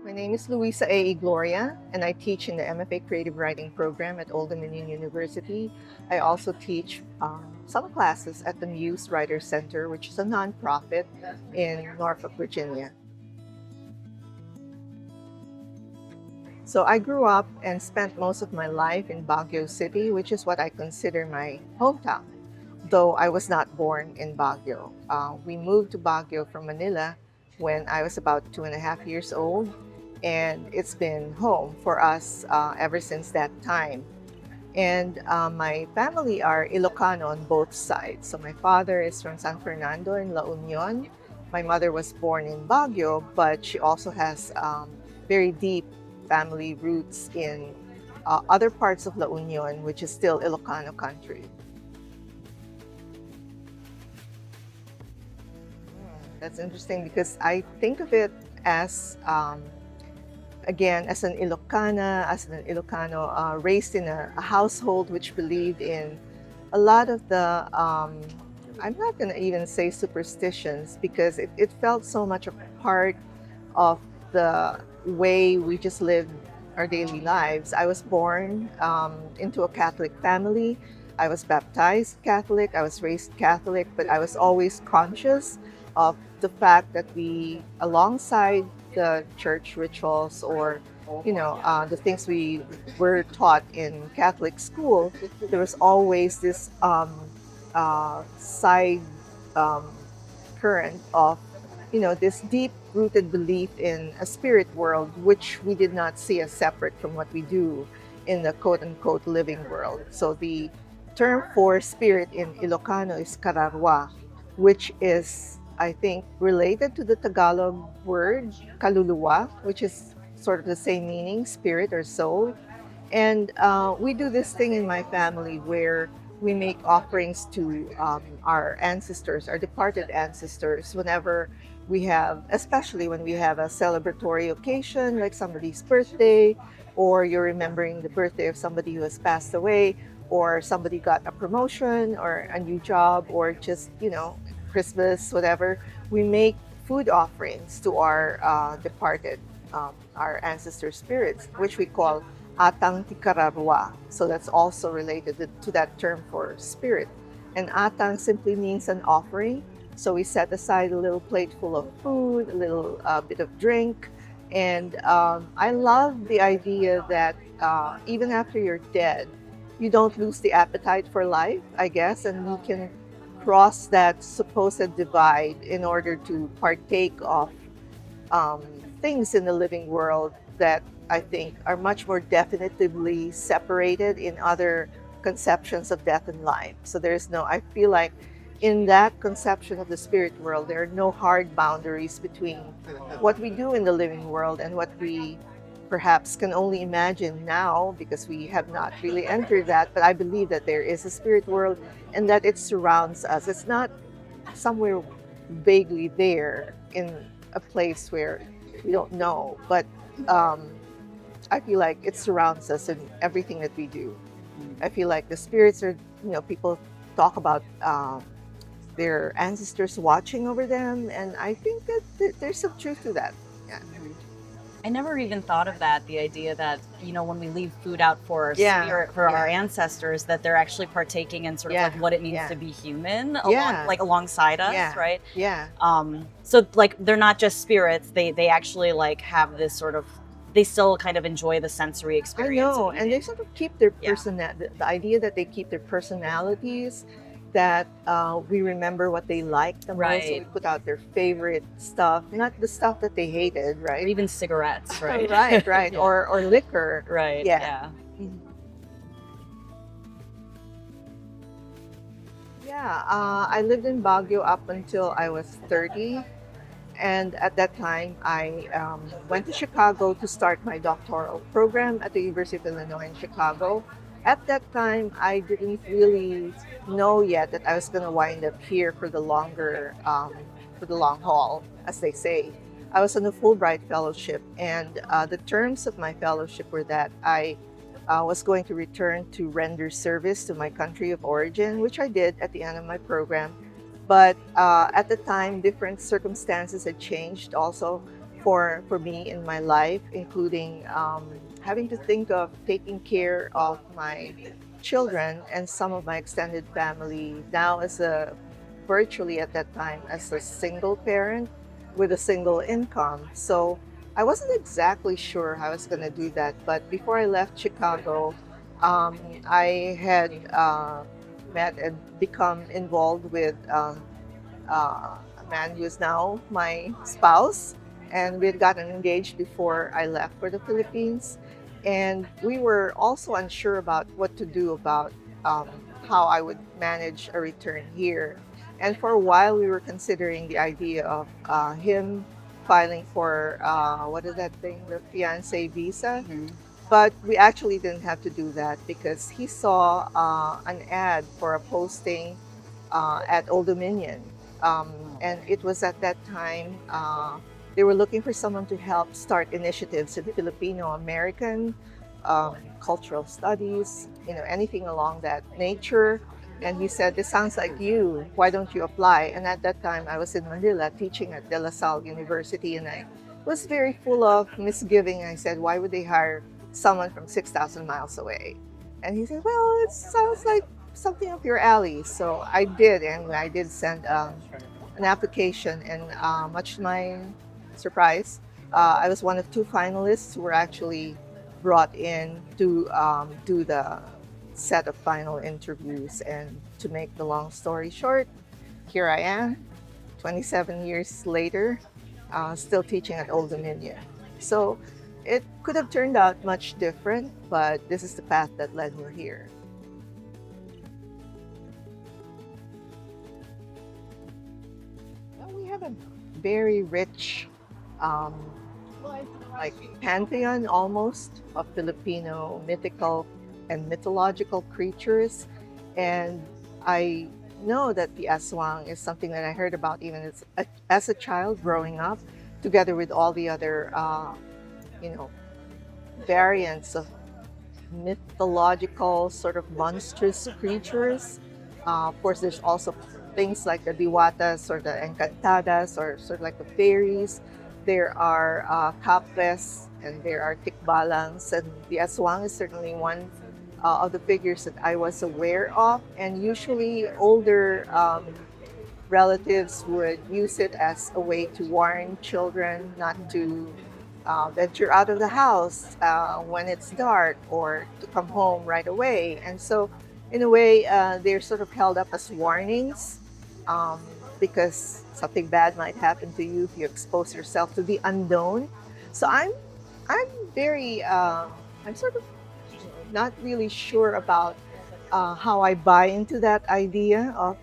My name is Luisa Igloria, and I teach in the MFA Creative Writing program at Old Dominion University. I also teach some classes at the Muse Writer Center, which is a nonprofit in Norfolk, Virginia. So I grew up and spent most of my life in Baguio City, which is what I consider my hometown, though I was not born in Baguio. We moved to Baguio from Manila when I was about 2.5 years old, and it's been home for us ever since that time. And my family are Ilocano on both sides. So my father is from San Fernando in La Union. My mother was born in Baguio, but she also has very deep family roots in other parts of La Union, which is still Ilocano country. That's interesting because I think of it as, again, as an Ilocano raised in a household which believed in a lot of the, I'm not going to even say superstitions because it felt so much a part of the way we just lived our daily lives. I was born into a Catholic family. I was baptized Catholic. I was raised Catholic, but I was always conscious of the fact that we, alongside the church rituals or the things we were taught in Catholic school, there was always this side um, current of this deep-rooted belief in a spirit world, which we did not see as separate from what we do in the quote-unquote living world. So the term for spirit in Ilocano is kararwa, which is, I think, related to the Tagalog word kaluluwa, which is sort of the same meaning, spirit or soul. And we do this thing in my family where we make offerings to our ancestors, our departed ancestors, whenever we have, especially when we have a celebratory occasion like somebody's birthday, or you're remembering the birthday of somebody who has passed away, or somebody got a promotion or a new job, or just, Christmas, whatever. We make food offerings to our departed, our ancestor spirits, which we call atang tikararwa. So that's also related to that term for spirit. And atang simply means an offering. So we set aside a little plate full of food, a little bit of drink. And I love the idea that even after you're dead, you don't lose the appetite for life, I guess, and you can cross that supposed divide in order to partake of um, things in the living world that I think are much more definitively separated in other conceptions of death and life. So I feel like in that conception of the spirit world, there are no hard boundaries between what we do in the living world and what we perhaps can only imagine now because we have not really entered that. But I believe that there is a spirit world and that it surrounds us. It's not somewhere vaguely there in a place where we don't know, but um, I feel like it surrounds us in everything that we do. I feel like the spirits are, people talk about their ancestors watching over them, and I think that there's some truth to that. Yeah. I never even thought of that, the idea that, when we leave food out for our Yeah, spirit, for our yeah. ancestors, that they're actually partaking in sort of Yeah, like what it means yeah. to be human, Yeah. alongside us, Yeah, right? yeah. So like they're not just spirits, they actually like have this sort of, they still kind of enjoy the sensory I experience know, of and they eating. sort of keep their Yeah. the idea that they keep their personalities, that we remember what they like the most. So we Right. put out their favorite stuff, not the stuff that they hated, Or right? even cigarettes, right? Right. Yeah. Or liquor. Right, Yeah. yeah. Mhm. Yeah, I lived in Baguio up until I was 30. And at that time, I went to Chicago to start my doctoral program at the University of Illinois in Chicago. At that time, I didn't really know yet that I was going to wind up here for the long haul, as they say. I was on a Fulbright fellowship, and the terms of my fellowship were that I was going to return to render service to my country of origin, which I did at the end of my program. But at the time, different circumstances had changed also. for me in my life, including having to think of taking care of my children and some of my extended family now as a virtually at that time as a single parent with a single income. So I wasn't exactly sure how I was going to do that. But before I left Chicago, I had met and become involved with a man who is now my spouse, and we had gotten engaged before I left for the Philippines. And we were also unsure about what to do about um, how I would manage a return here. And for a while, we were considering the idea of him filing for what is that thing, the fiance visa. Mhm. But we actually didn't have to do that because he saw an ad for a posting at Old Dominion. And it was at that time they were looking for someone to help start initiatives in Filipino-American cultural studies, anything along that nature. And he said, "This sounds like you. Why don't you apply?" And at that time, I was in Manila teaching at De La Salle University, and I was very full of misgiving. I said, "Why would they hire someone from 6,000 miles away?" And he said, "Well, it sounds like something up your alley." So I did, and I did send an application, and much to my surprise, I was one of two finalists who were actually brought in to do the set of final interviews. And to make the long story short, here I am, 27 years later, still teaching at Old Dominion. So it could have turned out much different, but this is the path that led me here. Well, we have a very rich, um, like pantheon almost of Filipino mythical and mythological creatures, and I know that the aswang is something that I heard about even as a child growing up, together with all the other, you know, variants of mythological sort of monstrous creatures. Of course, there's also things like the diwatas or the encantadas or sort of like the fairies. There are kapres and there are tikbalangs, and the aswang is certainly one of the figures that I was aware of. And usually, older relatives would use it as a way to warn children not to venture out of the house when it's dark or to come home right away. And so, in a way, they're sort of held up as warnings um, because something bad might happen to you if you expose yourself to the unknown. So I'm very, I'm sort of not really sure about how I buy into that idea of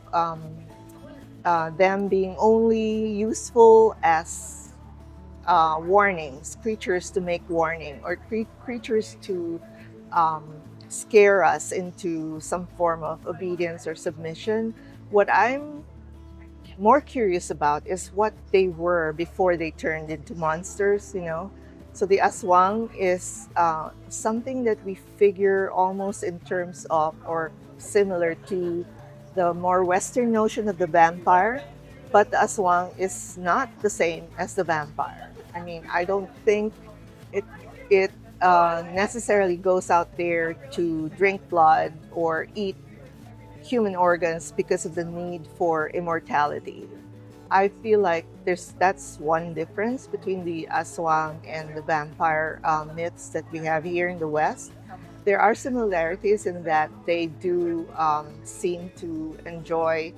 them being only useful as warnings, creatures to make warning, or creatures to um, scare us into some form of obedience or submission. What I'm more curious about is what they were before they turned into monsters. So the aswang is something that we figure almost in terms of, or similar to, the more Western notion of the vampire, but the aswang is not the same as the vampire. I mean, I don't think it necessarily goes out there to drink blood or eat human organs because of the need for immortality. I feel like that's one difference between the aswang and the vampire myths that we have here in the West. There are similarities in that they do seem to enjoy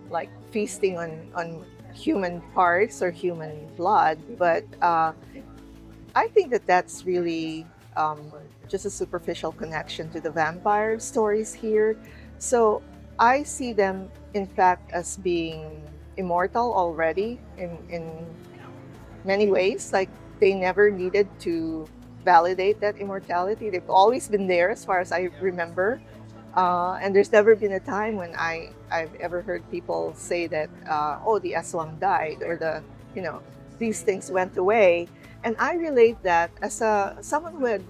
like feasting on human parts or human blood, but I think that that's really just a superficial connection to the vampire stories here. So I see them, in fact, as being immortal already in many ways. Like they never needed to validate that immortality. They've always been there, as far as I remember. And there's never been a time when I've ever heard people say that, oh, the aswang died, or these things went away. And I relate that as someone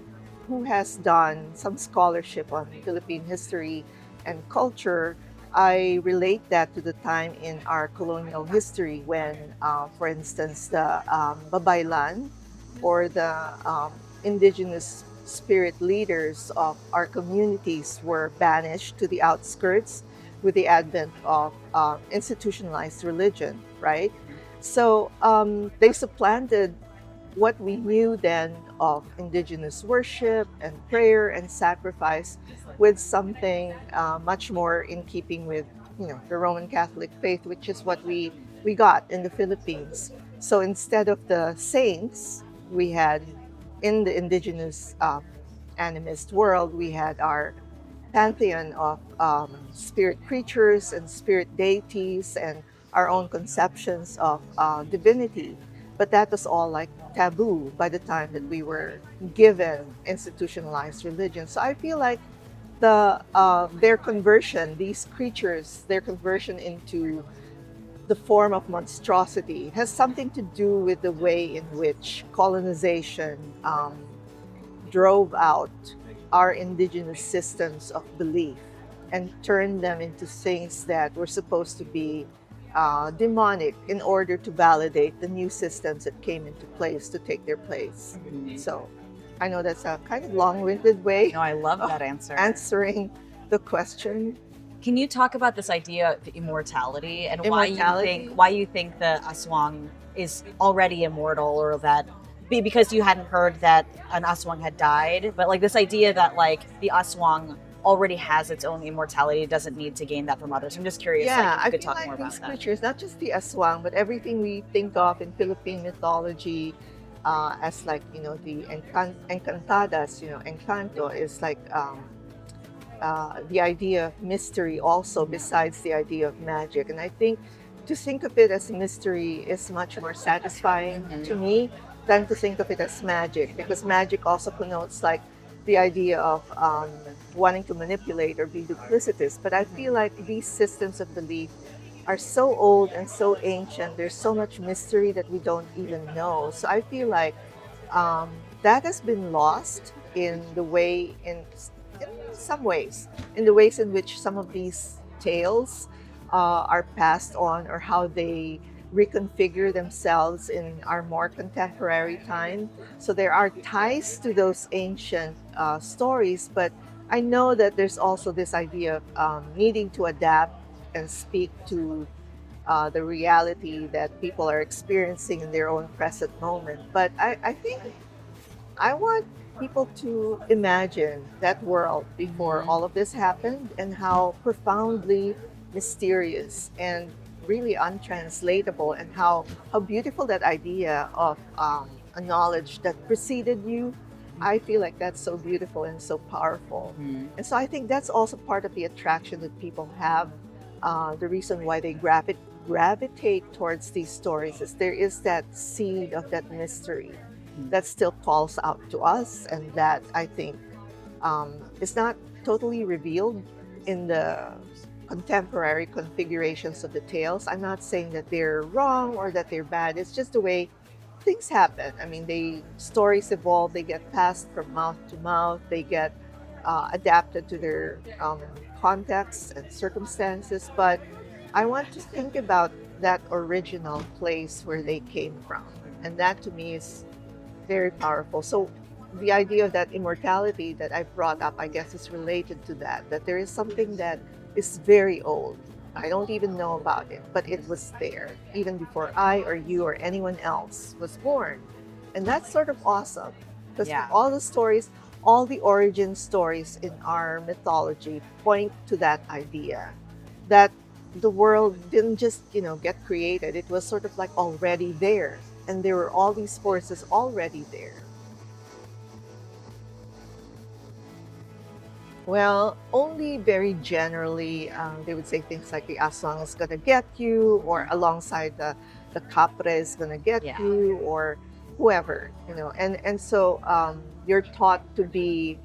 who has done some scholarship on Philippine history and culture. I relate that to the time in our colonial history when, for instance, the babaylan or the indigenous spirit leaders of our communities were banished to the outskirts with the advent of institutionalized religion, right? So they supplanted what we knew then of indigenous worship and prayer and sacrifice with something much more in keeping with, the Roman Catholic faith, which is what we got in the Philippines. So instead of the saints we had in the indigenous animist world, we had our pantheon of spirit creatures and spirit deities and our own conceptions of divinity. But that was all like taboo by the time that we were given institutionalized religion. So I feel like their conversion, these creatures, their conversion into the form of monstrosity has something to do with the way in which colonization drove out our indigenous systems of belief and turned them into things that were supposed to be demonic in order to validate the new systems that came into place to take their place. So I know that's a kind of long-winded way No, I love of that answer. answering the question. Can you talk about this idea of immortality and Immortality? why you think the aswang is already immortal, or that because you hadn't heard that an aswang had died, but like this idea that like the aswang already has its own immortality, it doesn't need to gain that from others. I'm just curious, like Yeah, if you I could feel talk more like these about that. creatures, not just the aswang, but everything we think of in Philippine mythology as like, the encantadas, encanto is like the idea of mystery also, besides the idea of magic. And I think to think of it as mystery is much more satisfying to me than to think of it as magic, because magic also connotes like the idea of wanting to manipulate or be duplicitous. But I feel like these systems of belief are so old and so ancient. There's so much mystery that we don't even know. So I feel like um, that has been lost in the way, in some ways, in the ways in which some of these tales are passed on, or how they reconfigure themselves in our more contemporary time. So there are ties to those ancient stories, but I know that there's also this idea of needing to adapt and speak to the reality that people are experiencing in their own present moment. But I think I want people to imagine that world before all of this happened, and how profoundly mysterious and really untranslatable, and how beautiful that idea of a knowledge that preceded you. I feel like that's so beautiful and so powerful. And so I think that's also part of the attraction that people have. The reason why they gravitate towards these stories is there is that seed of that mystery that still calls out to us, and that I think is not totally revealed in the contemporary configurations of the tales. I'm not saying that they're wrong or that they're bad. It's just the way things happen. I mean, stories evolve. They get passed from mouth to mouth. They get adapted to their contexts and circumstances. But I want to think about that original place where they came from, and that to me is very powerful. So the idea of that immortality that I brought up, I guess, is related to that. That there is something that is very old. I don't even know about it, but it was there even before I or you or anyone else was born. And that's sort of awesome, because Yeah. all the stories, all the origin stories in our mythology point to that idea that the world didn't just, get created. It was sort of like already there. And there were all these forces already there. Well, only very generally, they would say things like the aswang is going to get you, or alongside the capre is going to get Yeah. you, or whoever, And so you're taught to be,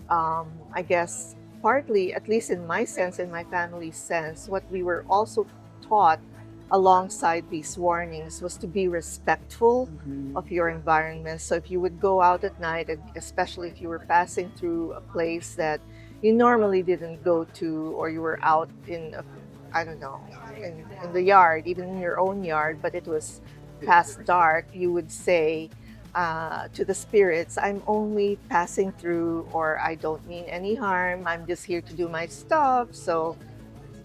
I guess, partly, at least in my sense, in my family's sense, what we were also taught alongside these warnings was to be respectful of your environment. So if you would go out at night, and especially if you were passing through a place that you normally didn't go to, or you were out in I don't know, in the yard, even in your own yard, but it was past dark, you would say to the spirits, I'm only passing through, or I don't mean any harm. I'm just here to do my stuff, so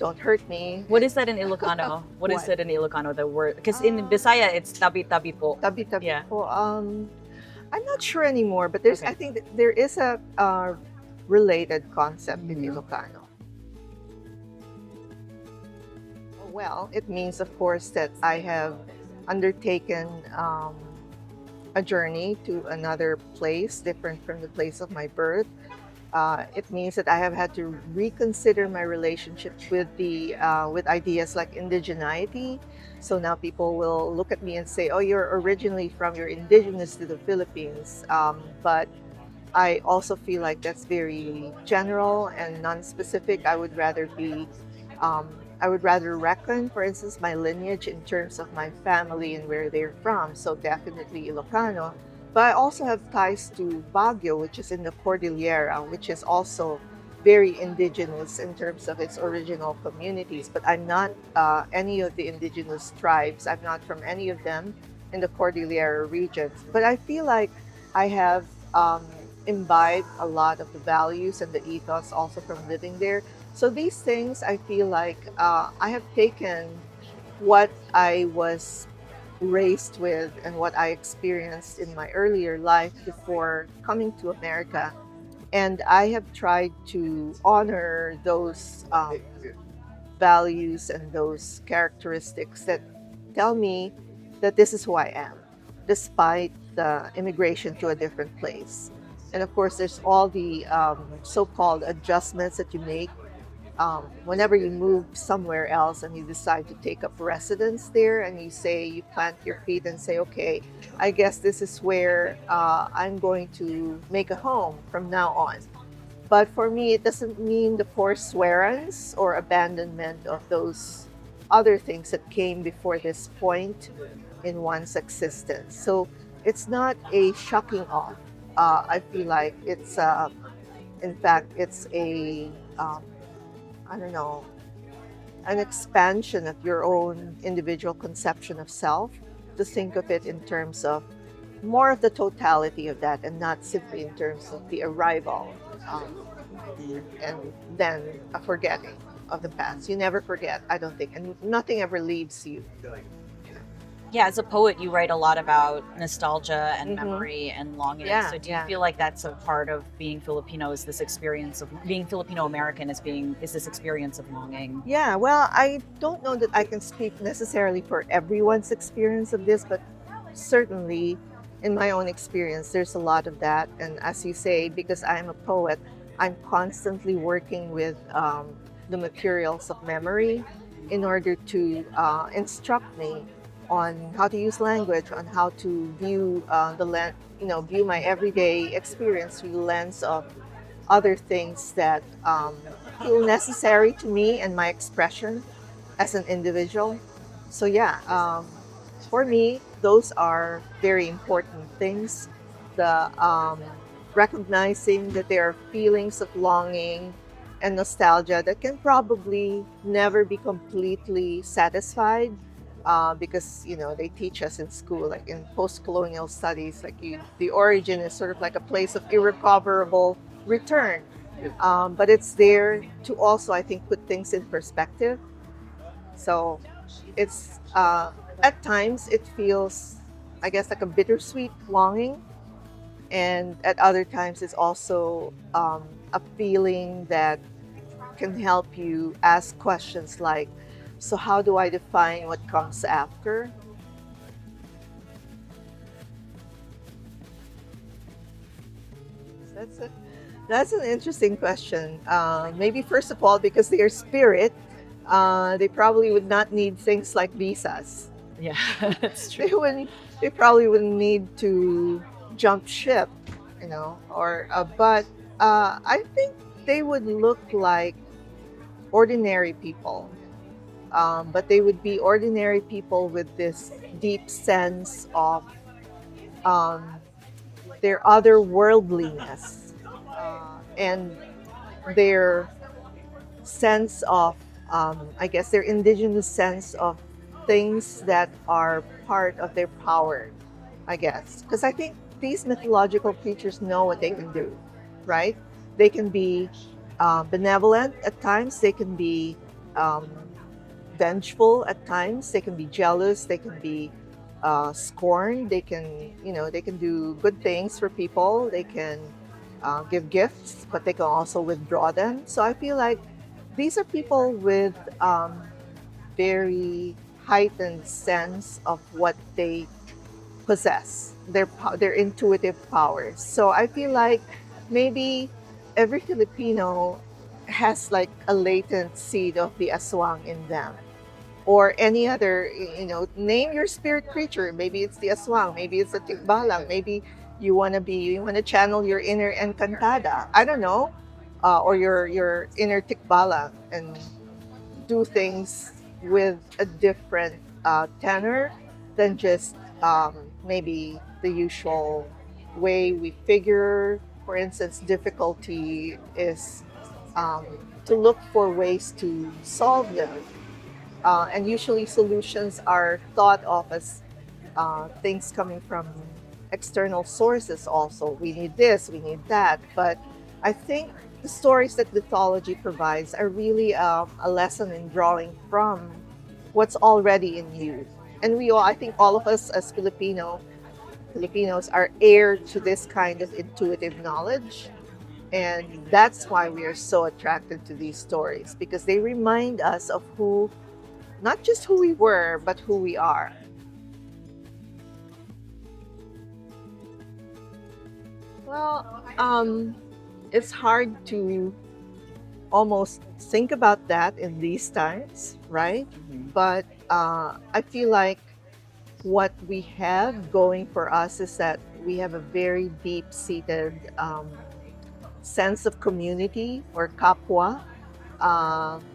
don't hurt me. What is that in Ilocano? What is What? it in Ilocano? The word, because in Bisaya it's tabi-tabi po. Tabi-tabi Yeah. po. I'm not sure anymore, but there's, Okay. I think that there is a related concept in Mhm. Ilocano. Well, it means, of course, that I have undertaken a journey to another place different from the place of my birth. It means that I have had to reconsider my relationship with ideas like indigeneity. So now people will look at me and say, "Oh, you're originally from, you're indigenous to the Philippines," but I also feel like that's very general and non-specific. Um, I would rather reckon, for instance, my lineage in terms of my family and where they're from. So definitely Ilocano. But I also have ties to Baguio, which is in the Cordillera, which is also very indigenous in terms of its original communities. But I'm not any of the indigenous tribes. I'm not from any of them in the Cordillera regions. But I feel like I have um, imbibed a lot of the values and the ethos also from living there. So these things, I feel like I have taken what I was raised with and what I experienced in my earlier life before coming to America. And I have tried to honor those values and those characteristics that tell me that this is who I am, despite the immigration to a different place. And of course, there's all the so called adjustments that you make whenever you move somewhere else and you decide to take up residence there, and you say, you plant your feet and say, okay, I guess this is where I'm going to make a home from now on. But for me, it doesn't mean the forswearance or abandonment of those other things that came before this point in one's existence. So it's not a shucking off. I feel like it's, in fact, it's a, I don't know, an expansion of your own individual conception of self, to think of it in terms of more of the totality of that and not simply in terms of the arrival and then a forgetting of the past. You never forget, I don't think, and nothing ever leaves you. Yeah, as a poet, you write a lot about nostalgia and Hmm. memory and longing. Yeah, So, do you yeah. feel like that's a part of being Filipino? Is this experience of being Filipino-American is this experience of longing? Yeah, well, I don't know that I can speak necessarily for everyone's experience of this, but certainly in my own experience, there's a lot of that. And as you say, because I'm a poet, I'm constantly working with the materials of memory in order to instruct me on how to use language, on how to view view my everyday experience through the lens of other things that feel necessary to me and my expression as an individual. So yeah, for me, those are very important things. The recognizing that there are feelings of longing and nostalgia that can probably never be completely satisfied because they teach us in school, like in post-colonial studies, like the origin is sort of like a place of irrecoverable return. But it's there to also, I think, put things in perspective. So it's at times it feels, I guess, like a bittersweet longing, and at other times it's also a feeling that can help you ask questions like, so how do I define what comes after? That's a, that's an interesting question. Maybe first of all, because they are spirit, they probably would not need things like visas. Yeah, that's They true. wouldn't. They probably wouldn't need to jump ship, or but I think they would look like ordinary people. But they would be ordinary people with this deep sense of um, their otherworldliness and their sense of I guess, their indigenous sense of things that are part of their power, I guess. Because I think these mythological creatures know what they can do, right? They can be benevolent at times, they can be um, vengeful at times, they can be jealous, they can be scorned, they can, they can do good things for people, they can give gifts, but they can also withdraw them. So I feel like these are people with very heightened sense of what they possess, their intuitive powers. So I feel like maybe every Filipino has like a latent seed of the aswang in them, or any other, name your spirit creature. Maybe it's the aswang, maybe it's the tikbalang, maybe you want to channel your inner encantada, I don't know, or your inner tikbalang, and do things with a different tenor than just maybe the usual way we figure. For instance, difficulty is um, to look for ways to solve them. And usually solutions are thought of as things coming from external sources also. We need this, we need that. But I think the stories that mythology provides are really a lesson in drawing from what's already in you. And I think all of us as Filipinos are heir to this kind of intuitive knowledge. And that's why we are so attracted to these stories, because they remind us of not just who we were, but who we are. Well, it's hard to almost think about that in these times, right? Mhm. But I feel like what we have going for us is that we have a very deep seated sense of community, or kapwa.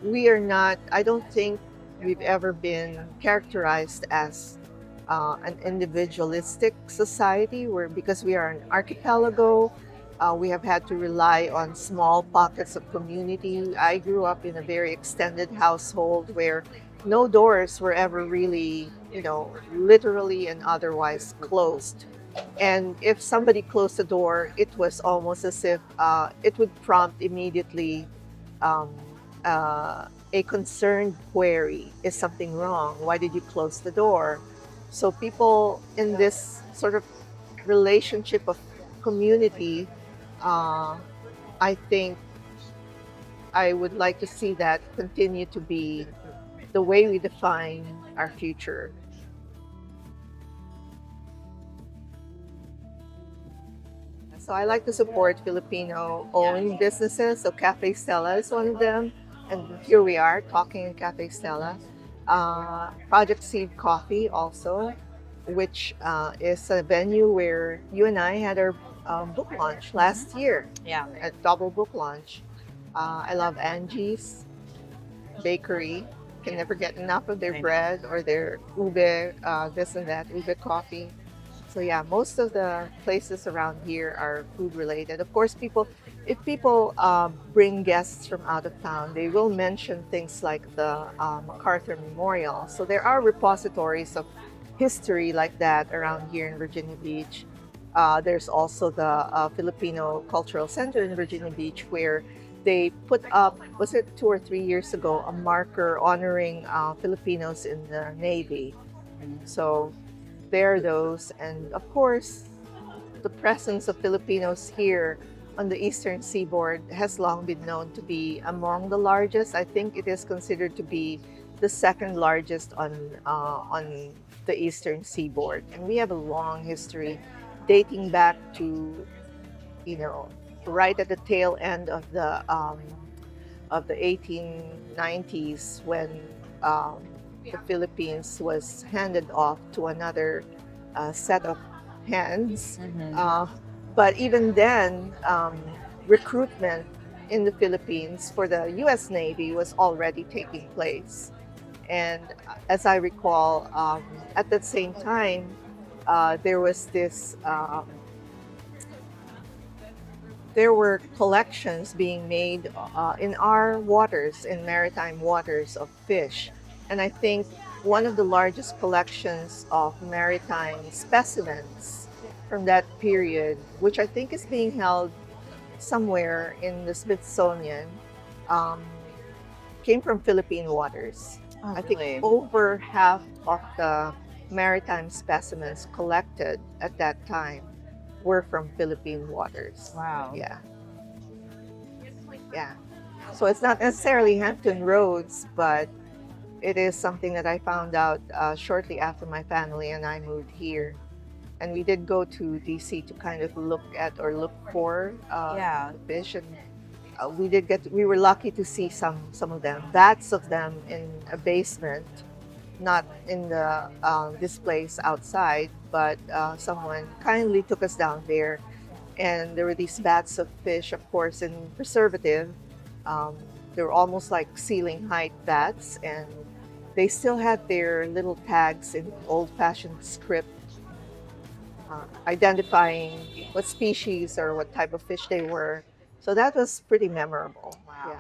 We are not, I don't think we've ever been characterized as an individualistic society, where, because we are an archipelago, we have had to rely on small pockets of community. I grew up in a very extended household where no doors were ever really, literally and otherwise closed. And if somebody closed the door, it was almost as if it would prompt immediately um, a concerned query. Is something wrong? Why did you close the door? So people in this sort of relationship of community, uh, I think I would like to see that continue to be the way we define our future. So I like to support Filipino-owned businesses. So Cafe Stella is one of them, and here we are talking in Cafe Stella. Project Seed Coffee also, which is a venue where you and I had our book launch last year, Yeah. a double book launch. I love Angie's Bakery. Can never get enough of their I know. bread or their ube, this and that, ube coffee. So yeah, most of the places around here are food related. Of course, if people bring guests from out of town, they will mention things like the MacArthur Memorial. So there are repositories of history like that around here in Virginia Beach. There's also the Filipino Cultural Center in Virginia Beach, where they put up, was it 2 or 3 years ago, a marker honoring Filipinos in the Navy. So there are those. And of course, the presence of Filipinos here on the eastern seaboard has long been known to be among the largest. I think it is considered to be the second largest on the eastern seaboard. And we have a long history dating back to, you know, right at the tail end of the 1890s, when um, the Philippines was handed off to another set of hands. Mhm. But even then, recruitment in the Philippines for the US Navy was already taking place. And as I recall, at that same time, there was this there were collections being made in our waters, in maritime waters, of fish. And I think one of the largest collections of maritime specimens from that period, which I think is being held somewhere in the Smithsonian, um, came from Philippine waters. Oh, I think really? over half of the maritime specimens collected at that time were from Philippine waters. Wow. Yeah, yeah. So it's not necessarily Hampton Roads, but it is something that I found out shortly after my family and I moved here. And we did go to DC to kind of look at or look for Yeah. the fish, and we were lucky to see some of them, vats of them in a basement, not in the displays outside, but someone kindly took us down there, and there were these vats of fish, of course, in preservative. Um, they were almost like ceiling height vats, and they still had their little tags in old-fashioned script, identifying what species or what type of fish they were. So that was pretty memorable. Wow. Yeah.